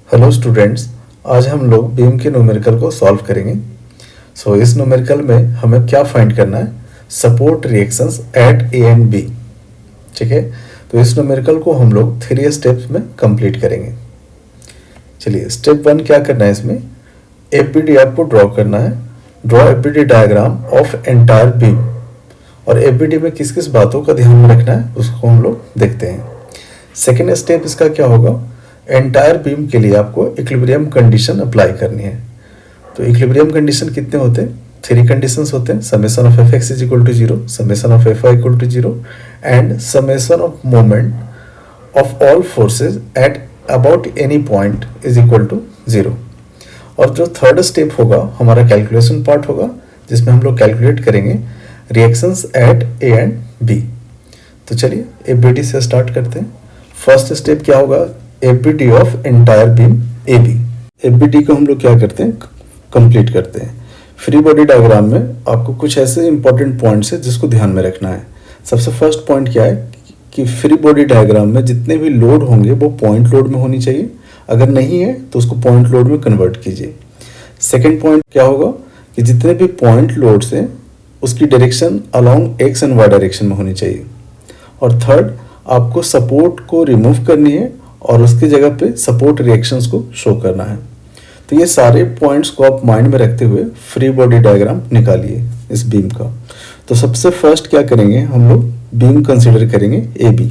Hello students, आज हम लोग बीम के न्यूमेरिकल को सॉल्व करेंगे। इस न्यूमेरिकल में हमें क्या फाइंड करना है? Support reactions at A and B. ठीक है, तो इस न्यूमेरिकल को हम लोग 3 स्टेप्स में कंप्लीट करेंगे। चलिए, स्टेप 1 क्या करना है? इसमें एफबीडी आपको ड्रॉ करना है। Draw FBD diagram of entire beam. और एफबीडी में किस किस बातों का ध्यान में रखना है उसको हम लोग देखते हैं। सेकेंड स्टेप इसका क्या होगा? एंटायर बीम के लिए आपको इक्विलिब्रियम कंडीशन अप्लाई करनी है। तो इक्विलिब्रियम कंडीशन कितने होते हैं? 3 कंडीशंस होते हैं। Summation of F X is equal to 0, summation of F Y equal to 0 and summation of moment of all forces at about any point is equal to 0। और जो थर्ड स्टेप होगा हमारा calculation part होगा, जिसमें हम लोग calculate करेंगे reactions at A and B. तो चलिए एफबीडी से स्टार्ट करते हैं। फर्स्ट स्टेप क्या होगा? FBD of entire beam A B. FBD को हम लोग क्या करते हैं? कंप्लीट करते हैं। फ्री बॉडी डायग्राम में आपको कुछ ऐसे इंपॉर्टेंट पॉइंट्स है जिसको ध्यान में रखना है। सबसे फर्स्ट पॉइंट क्या है कि फ्री बॉडी डायग्राम में जितने भी लोड होंगे वो पॉइंट लोड में होनी चाहिए। अगर नहीं है तो उसको पॉइंट लोड में कन्वर्ट कीजिए। सेकेंड पॉइंट क्या होगा कि जितने भी पॉइंट लोड्स हैं उसकी direction along X and Y direction में होनी चाहिए। और थर्ड, आपको सपोर्ट को रिमूव करनी है और उसकी जगह पे सपोर्ट रिएक्शंस को शो करना है। तो ये सारे पॉइंट्स को आप माइंड में रखते हुए फ्री बॉडी डायग्राम निकालिए इस बीम का। तो सबसे फर्स्ट क्या करेंगे, हम लोग बीम कंसीडर करेंगे ए बी।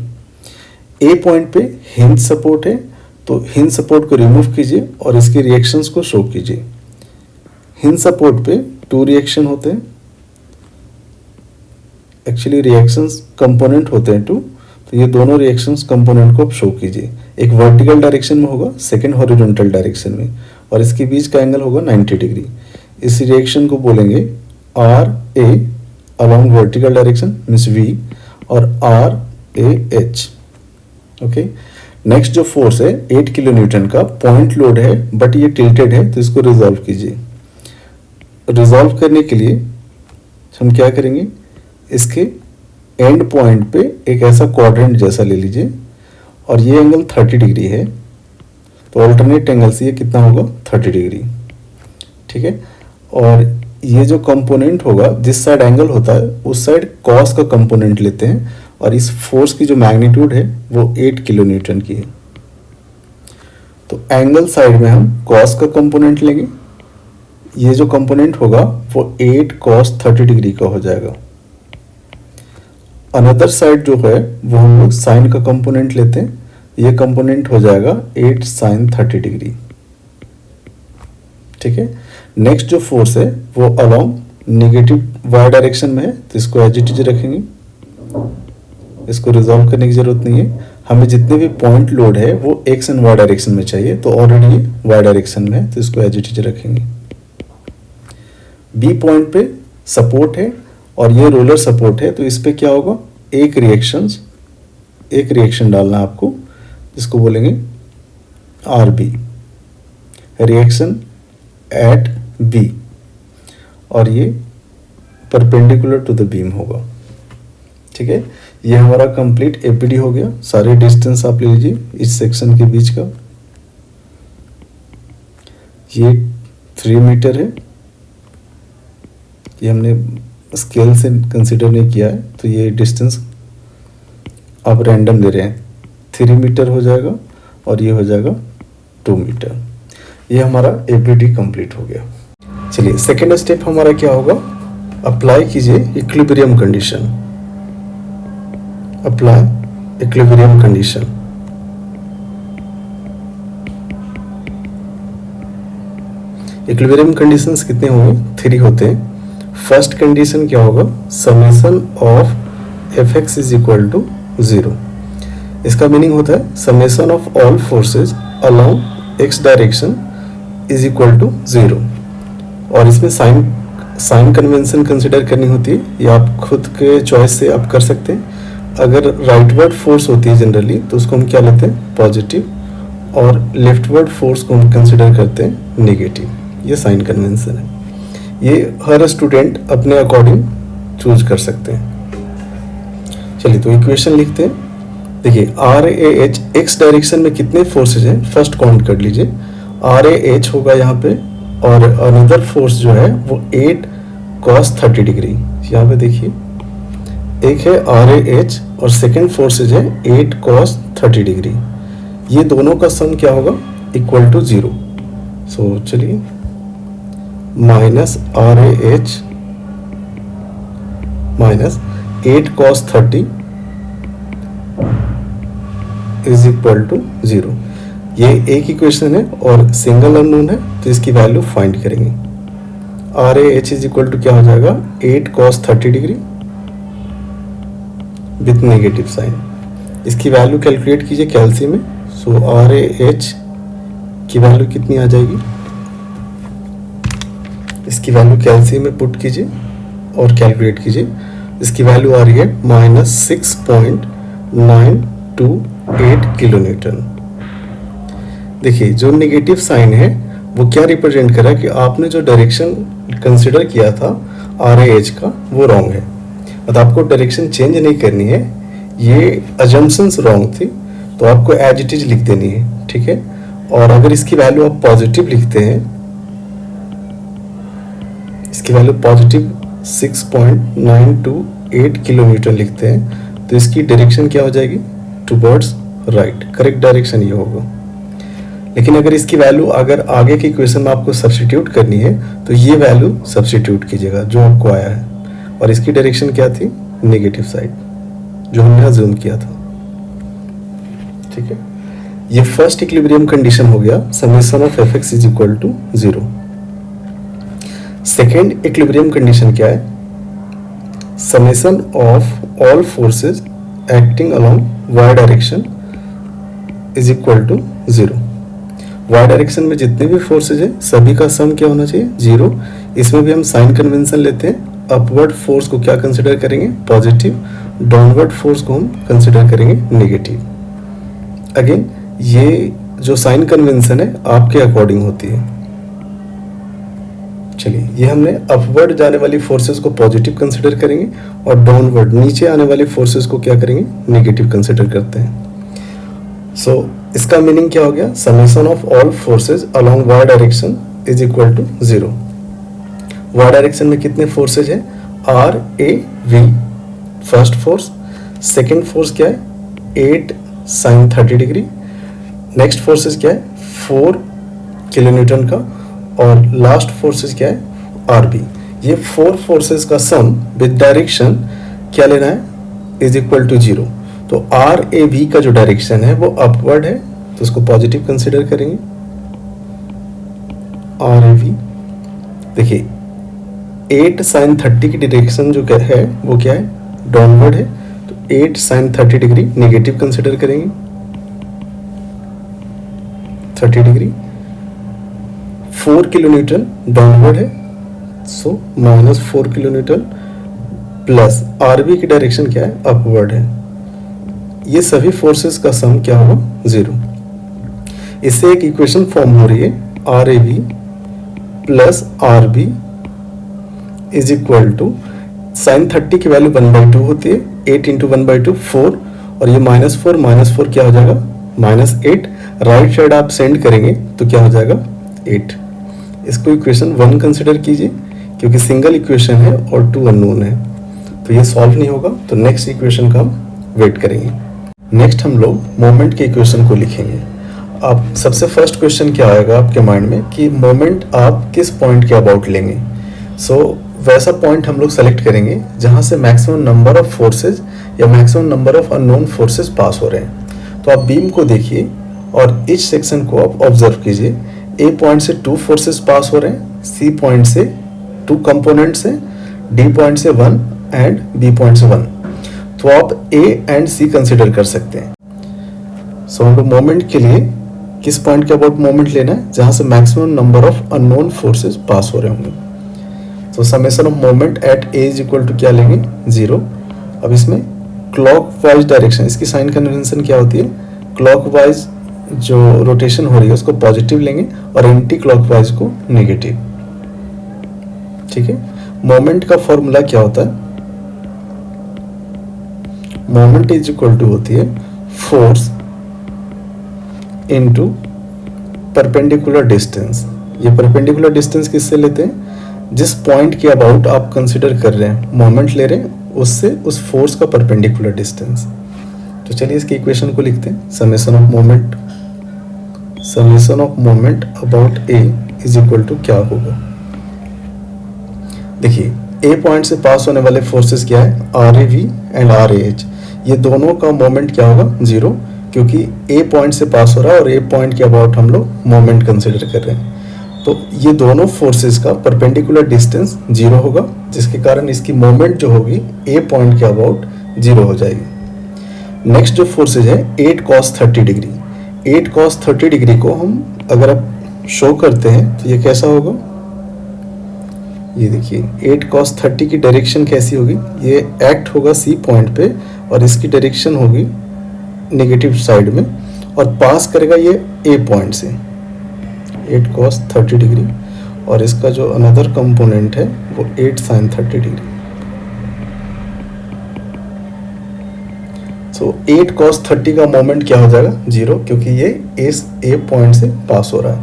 ए पॉइंट पे हिंज सपोर्ट है, तो हिंज सपोर्ट को रिमूव कीजिए और इसकी रिएक्शंस को शो कीजिए। हिंज सपोर्ट पे 2 रिएक्शन होते हैं, एक्चुअली रिएक्शंस कंपोनेंट होते हैं 2। तो ये दोनों रिएक्शंस कंपोनेंट को शो कीजिए। एक वर्टिकल डायरेक्शन में होगा, सेकंड हॉरिजॉन्टल डायरेक्शन में, और इसके बीच का एंगल होगा 90 डिग्री। इस रिएक्शन को बोलेंगे R A along vertical direction means V, और R A H. Okay, next जो फोर्स है 8 किलो न्यूटन का पॉइंट लोड है, बट ये टिल्टेड है, तो इसको रिजॉल्व कीजिए। रिजॉल्व करने के लिए हम क्या करेंगे, इसके एंड पॉइंट पे एक ऐसा क्वाड्रेंट जैसा ले लीजिए और ये एंगल 30 डिग्री है, तो अल्टरनेट एंगल से ये कितना होगा? 30 डिग्री। ठीक है, और ये जो कंपोनेंट होगा, जिस साइड एंगल होता है उस साइड कॉस का कंपोनेंट लेते हैं, और इस फोर्स की जो मैग्नीट्यूड है वो 8 किलो न्यूटन की है। तो एंगल साइड में हम कॉस का कंपोनेंट लेंगे। ये जो कंपोनेंट होगा वो 8 cos 30 डिग्री का हो जाएगा। अनदर साइड जो है वो हम लोग साइन का कंपोनेंट लेते हैं। ये कंपोनेंट हो जाएगा 8 sin 30 डिग्री। ठीक है, नेक्स्ट जो फोर्स है वो अलोंग नेगेटिव वाई डायरेक्शन में है, तो इसको एज इट इज रखेंगे। इसको रिजॉल्व करने की जरूरत नहीं है। हमें जितने भी पॉइंट लोड है वो एक्स एंड वाई डायरेक्शन में चाहिए, तो ऑलरेडी ये वाई डायरेक्शन में है, तो इसको एज इट इज रखेंगे। बी पॉइंट पे सपोर्ट है और ये रोलर सपोर्ट है, तो इस पे क्या होगा? एक रिएक्शन डालना आपको, इसको बोलेंगे R B, reaction at B, और ये परपेंडिकुलर टू द बीम होगा। ठीक है, ये हमारा कंप्लीट एफबीडी हो गया। सारे डिस्टेंस आप ले लीजिए इस सेक्शन के बीच का। ये 3 मीटर है, ये हमने स्केल से कंसीडर नहीं किया है, तो ये डिस्टेंस आप रैंडम ले रहे हैं। 3 मीटर हो जाएगा और ये हो जाएगा 2 मीटर। ये हमारा एफबीडी कंप्लीट हो गया। चलिए, सेकेंड स्टेप हमारा क्या होगा? अप्लाई कीजिए equilibrium condition. Apply equilibrium condition. Equilibrium conditions कितने होंगे? 3 होते हैं। फर्स्ट कंडीशन क्या होगा? Summation of F X is equal to 0। इसका मीनिंग होता है summation of all forces along X direction is equal to 0। और इसमें साइन कन्वेंशन कंसिडर करनी होती है, ये आप खुद के चॉइस से आप कर सकते हैं। अगर राइटवर्ड फोर्स होती है जनरली, तो उसको हम क्या लेते हैं? पॉजिटिव, और लेफ्टवर्ड फोर्स को हम कंसिडर करते हैं नेगेटिव। ये साइन कन्वेंशन है, ये हर स्टूडेंट अपने अकॉर्डिंग चूज कर सकते हैं। चलिए, तो इक्वेशन लिखते हैं। देखिए R A H X direction में कितने फोर्सेज हैं फर्स्ट काउंट कर लीजिए। आर ए एच होगा यहाँ पे, और अनदर फोर्स जो है वो 8 cos 30 डिग्री। यहाँ पे देखिए एक है आर ए एच और सेकेंड फोर्सेज है 8 cos 30 डिग्री। ये दोनों का सम क्या होगा, इक्वल टू 0। सो चलिए minus R A H minus 8 cos 30 is equal to 0। ये एक इक्वेशन है और सिंगल अननोन है, तो इसकी वैल्यू फाइंड करेंगे। R A H is equal to क्या हो जाएगा, 8 cos 30 degree with negative sign. इसकी वैल्यू कैलकुलेट कीजिए कैल्सी में। सो आर ए एच की वैल्यू कितनी आ जाएगी, इसकी वैल्यू कैल्सी में पुट कीजिए और कैलकुलेट कीजिए। इसकी वैल्यू आ रही है -6.928 किलो न्यूटन। देखिए जो नेगेटिव साइन है वो क्या रिप्रेजेंट कर रहा है कि आपने जो डायरेक्शन कंसिडर किया था आर ए एच का वो रॉन्ग है। मतलब आपको डायरेक्शन चेंज नहीं करनी है, ये अजम्पशंस रॉन्ग थी, तो आपको एज इट इज लिख देनी है, ठीक है। और अगर इसकी वैल्यू आप पॉजिटिव लिखते हैं, इसकी वैल्यू पॉजिटिव 6.928 किलो न्यूटन लिखते हैं, तो इसकी डायरेक्शन क्या हो जाएगी, टुवर्ड्स राइट, करेक्ट डायरेक्शन ये होगा। लेकिन अगर इसकी वैल्यू अगर आगे की इक्वेशन में आपको सब्स्टिट्यूट करनी है, तो ये वैल्यू सब्स्टिट्यूट कीजिएगा जो आपको आया है, और इसकी डायरेक्शन क्या थी, नेगेटिव साइड, जो हमने अज्यूम किया था, ठीक है। ये फर्स्ट इक्विलिब्रियम कंडीशन हो गया, summation of F X is equal to 0। Second equilibrium condition क्या है, summation of all forces acting along Y direction is equal to 0। Y direction में जितने भी फोर्सेज है सभी का सम क्या होना चाहिए, 0। इसमें भी हम साइन कन्वेंशन लेते हैं, अपवर्ड फोर्स को क्या कंसिडर करेंगे, पॉजिटिव, डाउनवर्ड फोर्स को हम कंसिडर करेंगे नेगेटिव। अगेन ये जो साइन कन्वेंशन है आपके अकॉर्डिंग होती है। चलिए ये हमने अपवर्ड जाने वाली फोर्सेस को पॉजिटिव कंसिडर करेंगे और डाउनवर्ड नीचे आने वाली फोर्सेस को क्या करेंगे, नेगेटिव कंसिडर करते हैं। सो इसका मीनिंग क्या हो गया, summation of all forces along Y direction is equal to 0। Y direction में कितने फोर्सेज हैं, R A V first force, second force क्या है 8 sin 30 डिग्री, नेक्स्ट फोर्सेज क्या है 4 किलो न्यूटन का, और लास्ट फोर्सेज क्या है आर बी। ये 4 फोर्सेज का सम विद डायरेक्शन क्या लेना है, इज इक्वल टू 0। तो आर ए वी का जो डायरेक्शन है वो अपवर्ड है, तो उसको पॉजिटिव कंसिडर करेंगे। आर ए वी देखिए 8 sin 30 की डायरेक्शन जो क्या है वो क्या है, डाउनवर्ड है, तो 8 sin 30 डिग्री नेगेटिव कंसिडर करेंगे, 30 डिग्री। 4 किलो न्यूटन डाउनवर्ड है, सो -4 किलो न्यूटन, प्लस आरबी की डायरेक्शन क्या है, अपवर्ड है। ये सभी फोर्सेस का सम क्या होगा, 0। इससे एक इक्वेशन फॉर्म हो रही है, R A B plus R B is equal to sine 30 की वैल्यू 1/2 होती है, 8 इंटू 1/2 4, और ये -4 क्या हो जाएगा, -8। राइट साइड आप सेंड करेंगे तो क्या हो जाएगा 8। इसको इक्वेशन 1 कंसिडर कीजिए, क्योंकि सिंगल इक्वेशन है और 2 अननोन है, तो ये सॉल्व नहीं होगा, तो नेक्स्ट इक्वेशन का हम वेट करेंगे। नेक्स्ट हम लोग मोमेंट के इक्वेशन को लिखेंगे। आप सबसे फर्स्ट क्वेश्चन क्या आएगा आपके माइंड में कि मोमेंट आप किस पॉइंट के अबाउट लेंगे। सो वैसा पॉइंट हम लोग सेलेक्ट करेंगे जहां से मैक्सिमम नंबर ऑफ फोर्सेज या maximum number of unknown forces pass हो रहे हैं। तो आप बीम को देखिए और इस सेक्शन को आप ऑब्जर्व कीजिए। ए पॉइंट से 2 फोर्सेज पास हो रहे हैं, सी पॉइंट से 2 कंपोनेंट्स हैं, डी पॉइंट से 1 एंड बी पॉइंट से 1। तो आप ए एंड सी कंसिडर कर सकते हैं। सो हम लोग मोमेंट के लिए किस पॉइंट के अबाउट मोमेंट लेना है, जहां से maximum number of unknown forces pass हो रहे होंगे। तो summation of moment at A is equal to क्या लेंगे, 0। अब इसमें क्लॉकवाइज डायरेक्शन, इसकी साइन कन्वेंशन क्या होती है, क्लॉकवाइज जो रोटेशन हो रही है उसको पॉजिटिव लेंगे और एंटी क्लॉकवाइज को नेगेटिव। ठीक है। मोमेंट का फॉर्मूला क्या होता है, मोमेंट इज इक्वल टू होती है फोर्स इनटू परपेंडिकुलर डिस्टेंस। ये परपेंडिकुलर डिस्टेंस किससे लेते हैं? जिस पॉइंट के अबाउट आप कंसिडर कर रहे हैं, मोमेंट ले रहे हैं, उससे उस फोर्स का परपेंडिकुलर डिस्टेंस। तो चलिए इसकी इक्वेशन को लिखते हैं। Summation of moment about A is equal to क्या होगा? देखिए, ए पॉइंट से पास होने वाले फोर्सेस क्या है? R A V and R A H. ये दोनों का मोमेंट क्या होगा? जीरो, क्योंकि ए पॉइंट से पास हो रहा है और ए पॉइंट के अबाउट हम लोग मोमेंट कंसिडर कर रहे हैं। तो ये दोनों फोर्सेस का परपेंडिकुलर डिस्टेंस जीरो होगा, जिसके कारण इसकी मोमेंट जो होगी ए पॉइंट के अबाउट जीरो हो जाएगी। नेक्स्ट जो फोर्सेज है 8 cos 30 डिग्री। 8 cos 30 डिग्री को हम अगर आप शो करते हैं तो ये कैसा होगा? ये देखिए, 8 cos 30 की डायरेक्शन कैसी होगी? ये एक्ट होगा सी पॉइंट पे और इसकी डायरेक्शन होगी नेगेटिव साइड में और पास करेगा ये ए पॉइंट से 8 cos 30 डिग्री, और इसका जो अनदर कंपोनेंट है वो 8 sin 30 डिग्री। सो 8 cos 30 का मोमेंट क्या हो जाएगा? जीरो, क्योंकि ये इस ए पॉइंट से पास हो रहा है।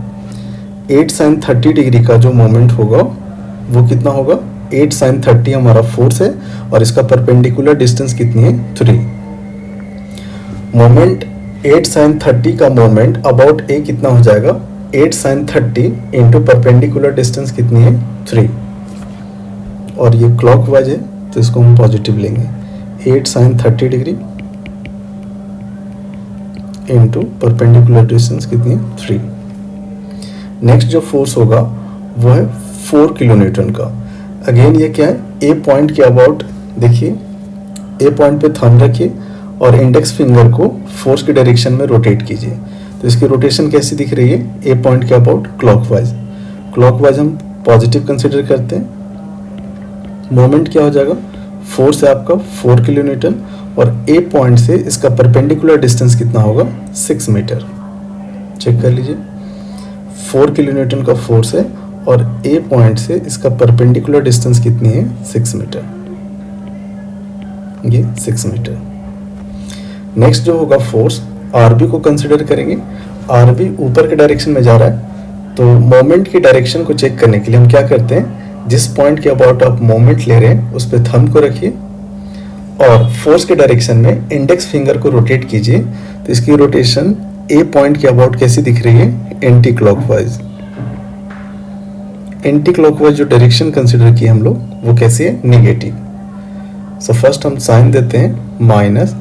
8 sin 30 डिग्री का जो मोमेंट होगा वो कितना होगा? 8 sin 30 हमारा फोर्स है और इसका परपेंडिकुलर डिस्टेंस कितनी है? 3। मोमेंट 8 sin 30 का मोमेंट अबाउट ए कितना हो जाएगा? 8 sin 30 इंटू परपेंडिकुलर डिस्टेंस कितनी है? 3, और ये क्लॉकवाइज है तो इसको हम पॉजिटिव लेंगे। 8 sin 30 degree into perpendicular distance कितनी है? 3। नेक्स्ट जो फोर्स होगा वो है 4 किलो न्यूटन का। अगेन ये क्या है? ए पॉइंट के अबाउट देखिए, ए पॉइंट पे थंब रखिए और इंडेक्स फिंगर को फोर्स की डायरेक्शन में रोटेट कीजिए। तो इसकी रोटेशन कैसी दिख रही है? ए पॉइंट के अबाउट क्लॉकवाइज हम पॉजिटिव कंसिडर करते हैं। मोमेंट क्या हो जाएगा? फोर्स है आपका 4 किलो न्यूटन और ए पॉइंट से इसका परपेंडिकुलर डिस्टेंस कितना होगा? 6 मीटर। चेक कर लीजिए, 4 किलो न्यूटन का फोर्स है और ए पॉइंट से इसका परपेंडिकुलर डिस्टेंस कितनी है? 6 मीटर। ये 6 मीटर। नेक्स्ट जो होगा फोर्स आरबी को कंसिडर करेंगे। आरबी ऊपर के डायरेक्शन में जा रहा है, तो मोमेंट की डायरेक्शन को चेक करने के लिए हम क्या करते हैं? जिस पॉइंट के अबाउट आप मोमेंट ले रहे हैं उस पर थंब को रखिए और फोर्स के डायरेक्शन में इंडेक्स फिंगर को रोटेट कीजिए। तो इसकी रोटेशन ए पॉइंट के अबाउट कैसी दिख रही है? Anti clockwise. एंटी क्लॉकवाइज जो डायरेक्शन कंसिडर की हम लोग वो कैसी है? नेगेटिव। सो फर्स्ट हम साइन देते हैं माइनस।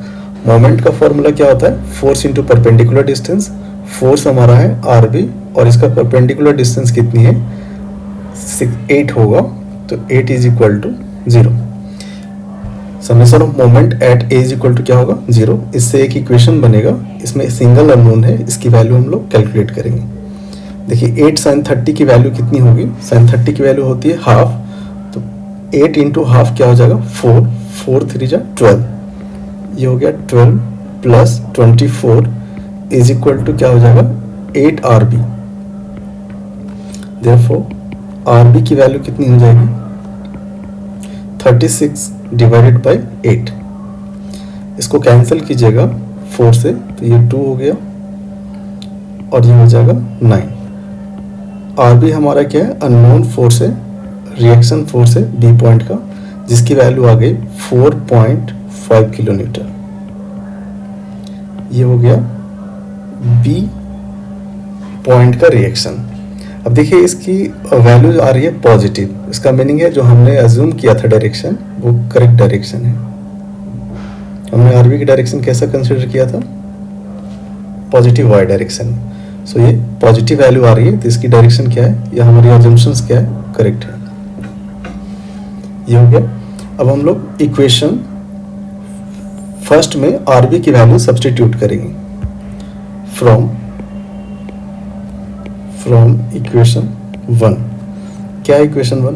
मोमेंट का फॉर्मूला क्या होता है? Force into perpendicular distance. Force हमारा है आर बी और इसका परपेंडिकुलर डिस्टेंस कितनी है? 8 होगा, तो 8 is equal to 0। Summation of moment at A is equal to क्या होगा? 0। इससे एक इक्वेशन बनेगा, इसमें सिंगल अननोन है, इसकी वैल्यू हम लोग कैलकुलेट करेंगे। देखिए 8 sin 30 की वैल्यू कितनी होगी? sin 30 की वैल्यू होती है हाफ, तो 8 इंटू हाफ क्या हो जाएगा? 4, 4 3 जा 12। ये हो गया 12 प्लस 24 इज इक्वल टू क्या हो जाएगा? 8 R B. Therefore R B की वैल्यू कितनी हो जाएगी? 36 डिवाइडेड बाई 8। इसको कैंसिल कीजिएगा 4 से, तो ये 2 हो गया और ये हो जाएगा 9। आर बी हमारा क्या है? अननोन फोर्स है, रिएक्शन फोर्स है बी पॉइंट का, जिसकी वैल्यू आ गई 4.5 किलो न्यूटन। ये हो गया बी पॉइंट का रिएक्शन। अब देखिए इसकी वैल्यू आ रही है पॉजिटिव, इसका मीनिंग है जो हमने अज्यूम किया था डायरेक्शन वो करेक्ट डायरेक्शन है। हमने आरबी की डायरेक्शन कैसा कंसिडर किया था? Positive Y direction. सो ये पॉजिटिव वैल्यू आ रही है, तो इसकी डायरेक्शन क्या है या हमारी अजम्पशंस क्या है? करेक्ट है। ये हो गया। अब हम लोग इक्वेशन फर्स्ट में आरबी की वैल्यू सब्स्टिट्यूट करेंगे फ्रॉम इक्वेशन 1। क्या है equation 1?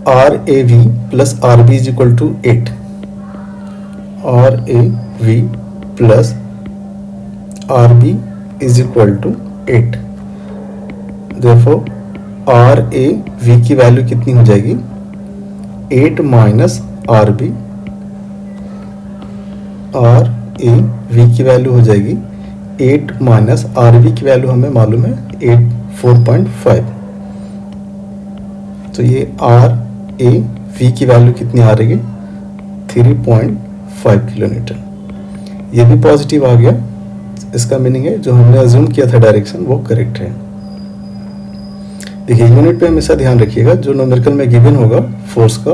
R A V plus R B is equal to 8। R A V plus R B is equal to 8। Therefore R A V की वैल्यू कितनी हो जाएगी? 8 minus R B. R A V की value हो जाएगी 8 minus R V की value हमें मालूम है 4.5। तो ये आर ए वी की वैल्यू कितनी आ रही है 3.5 किलोमीटर। ये भी पॉजिटिव आ गया, इसका मीनिंग है जो हमने अज्यूम किया था डायरेक्शन वो करेक्ट है। देखिए यूनिट पे हमेशा ध्यान रखिएगा, जो न्यूमेरिकल में गिवन होगा फोर्स का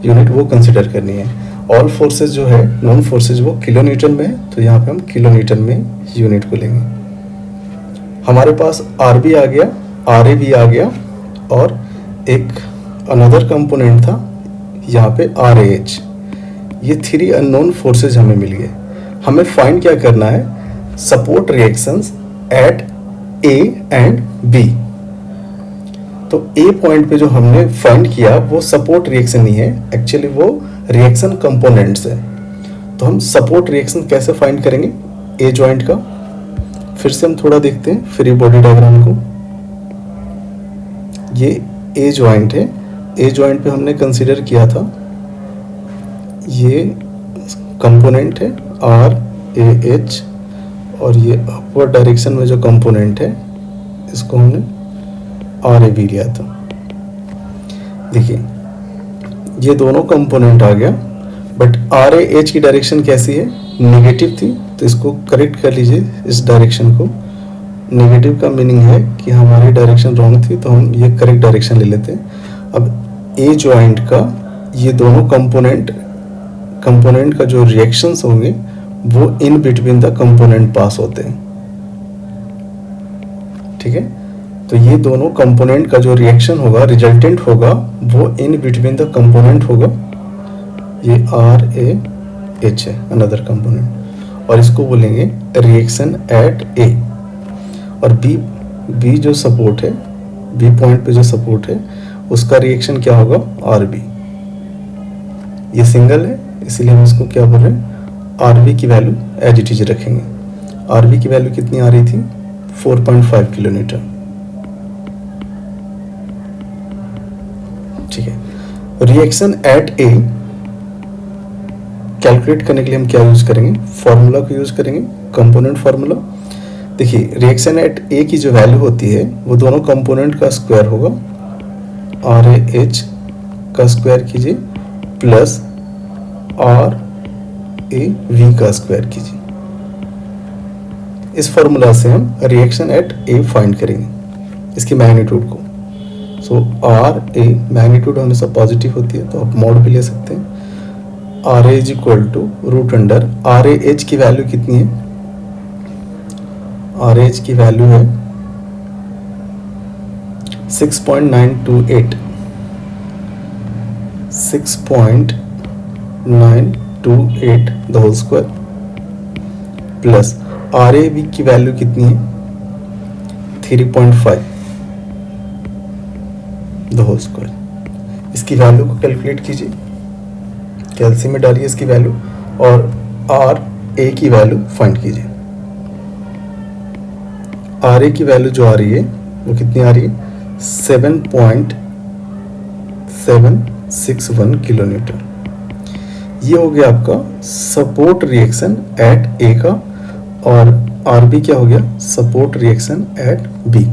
यूनिट वो कंसिडर करनी है। ऑल फोर्सेस जो है नॉन फोर्सेस वो किलो न्यूटन में है, तो यहाँ पे हम किलो न्यूटन में यूनिट को लेंगे। हमारे पास आर बी आ गया, आर ए भी आ गया, और एक अनदर कंपोनेंट था यहाँ पे आर ए एच। ये 3 अननोन फोर्सेज हमें मिल गए। हमें फाइंड क्या करना है, support reactions at A and B. तो ए पॉइंट पे जो हमने फाइंड किया वो सपोर्ट रिएक्शन नहीं है, एक्चुअली वो रिएक्शन कंपोनेंट्स है। तो हम सपोर्ट रिएक्शन कैसे फाइंड करेंगे ए जॉइंट का, फिर से हम थोड़ा देखते हैं फ्री बॉडी डायग्राम को। ये ए जॉइंट है, ए जॉइंट पे हमने कंसीडर किया था ये कंपोनेंट है आर ए एच, और ये अपवर्ड डायरेक्शन में जो कंपोनेंट है इसको हमने आर ए बी लिया था। देखिए ये दोनों कंपोनेंट आ गया, बट आर ए एच की डायरेक्शन कैसी है, नेगेटिव थी, तो इसको करेक्ट कर लीजिए। इस डायरेक्शन को, नेगेटिव का मीनिंग है कि हमारी डायरेक्शन रॉन्ग थी, तो हम ये करेक्ट डायरेक्शन ले लेते हैं। अब ए जॉइंट का ये दोनों कंपोनेंट का जो रिएक्शंस होंगे वो इन बिटवीन द कंपोनेंट पास होते हैं, ठीक है। तो ये दोनों कंपोनेंट का जो रिएक्शन होगा, रिजल्टेंट होगा, वो इन बिटवीन द कंपोनेंट होगा। ये आर ए एच है अनदर कंपोनेंट, और इसको बोलेंगे रिएक्शन एट ए। और बी जो सपोर्ट है, बी पॉइंट पे जो सपोर्ट है उसका रिएक्शन क्या होगा, आर बी। ये सिंगल है इसीलिए हम इसको क्या बोल रहे हैं, आर बी की वैल्यू एज इट इज रखेंगे। आर बी की वैल्यू कितनी आ रही थी 4.5 किलो न्यूटन, ठीक है। रिएक्शन एट ए कैलकुलेट करने के लिए हम क्या यूज करेंगे, फॉर्मूला को यूज करेंगे, कंपोनेंट फार्मूला। देखिए रिएक्शन एट ए की जो वैल्यू होती है वो दोनों कंपोनेंट का स्क्वायर होगा, आर ए एच का स्क्वायर कीजिए प्लस आर ए वी का स्क्वायर कीजिए। इस फॉर्मूला से हम रिएक्शन एट ए फाइंड करेंगे, इसकी मैग्नीट्यूड को। सो आर ए मैग्नीट्यूड हमेशा पॉजिटिव होती है, तो आप मॉड भी ले सकते हैं। R A is equal to root under R A H की वैल्यू कितनी है, आर एच की वैल्यू है 6.928 the whole square plus R A B की वैल्यू कितनी है 3.5 द होल स्क्वायर। इसकी वैल्यू को कैलकुलेट कीजिए, कैलसी में डालिए इसकी वैल्यू, और आर ए की वैल्यू फाइंड कीजिए। आर ए की वैल्यू जो आ रही है वो कितनी आ रही है 7.761 किलो न्यूटन। ये हो गया आपका सपोर्ट रिएक्शन एट ए का, और आर बी क्या हो गया support reaction at B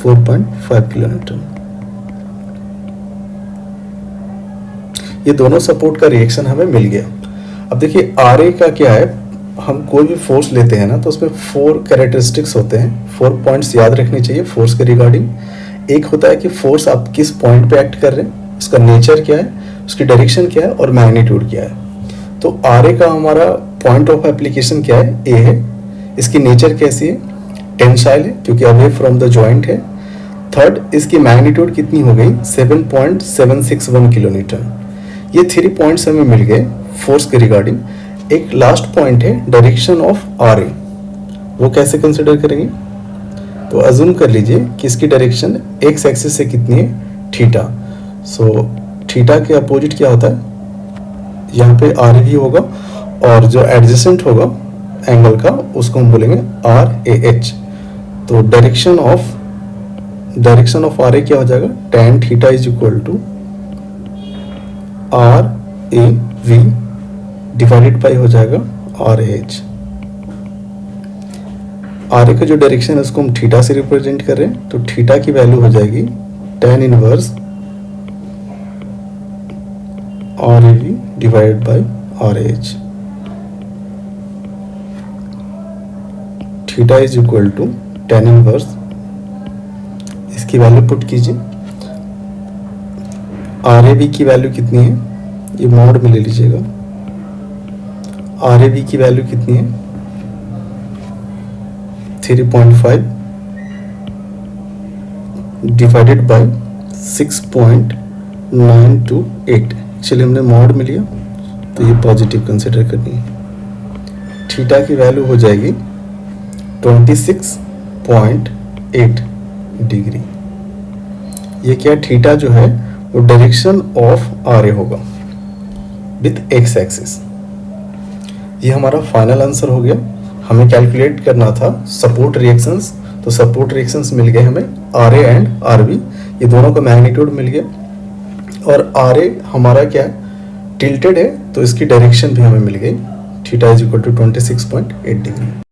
4.5 kilo newton. ये दोनों सपोर्ट का रिएक्शन हमें मिल गया। अब देखिए आर ए का क्या है, हम कोई भी फोर्स लेते हैं ना तो उसमें 4 कैरेक्टरिस्टिक्स होते हैं, 4 पॉइंट्स याद रखने चाहिए फोर्स के रिगार्डिंग। एक होता है कि फोर्स आप किस पॉइंट पे एक्ट कर रहे हैं, उसका नेचर क्या है, उसकी डायरेक्शन क्या है और मैग्नीट्यूड क्या है। तो आर ए का हमारा पॉइंट ऑफ एप्लीकेशन क्या है, ए है। इसकी नेचर कैसी है, टेंसाइल है क्योंकि अवे फ्रॉम द जॉइंट है। थर्ड, इसकी मैग्नीट्यूड कितनी हो गई 7.761 किलो न्यूटन। ये 3 पॉइंट्स हमें मिल गए फोर्स के रिगार्डिंग। एक लास्ट पॉइंट है डायरेक्शन ऑफ आर ए, वो कैसे कंसिडर करेंगे, तो अज्यूम कर लीजिए कि इसकी डायरेक्शन एक्स एक्सिस से कितनी है, थीटा। सो थीटा के अपोजिट क्या होता है, यहाँ पे आर भी होगा, और जो एडजेसेंट होगा एंगल का उसको हम बोलेंगे आर ए एच। तो डायरेक्शन ऑफ आर ए क्या हो जाएगा, tan theta is equal to R A V divided by हो जाएगा आर एच। आर ए का जो डायरेक्शन है उसको हम थीटा से रिप्रेजेंट कर रहे हैं, तो थीटा की वैल्यू हो जाएगी tan inverse R A V divided by R H. Theta is equal to tan inverse, इसकी वैल्यू पुट कीजिए। आर ए बी की वैल्यू कितनी है, ये मॉड में ले लीजिएगा। आर ए बी की वैल्यू कितनी है 3.5 डिवाइडेड बाई 6.928। चलिए हमने मॉड में लिया तो ये पॉजिटिव कंसिडर करनी है। थीटा की वैल्यू हो जाएगी 26.8 डिग्री। ये क्या, थीटा जो है वो डायरेक्शन ऑफ आर ए होगा विथ एक्स एक्सिस। ये हमारा फाइनल आंसर हो गया। हमें कैलकुलेट करना था सपोर्ट रिएक्शंस, तो सपोर्ट रिएक्शंस मिल गए हमें R A and R B, ये दोनों का मैग्नीट्यूड मिल गया। और आर ए हमारा क्या है, टिल्टेड है, तो इसकी डायरेक्शन भी हमें मिल गई। Theta is equal to 26.8 degree.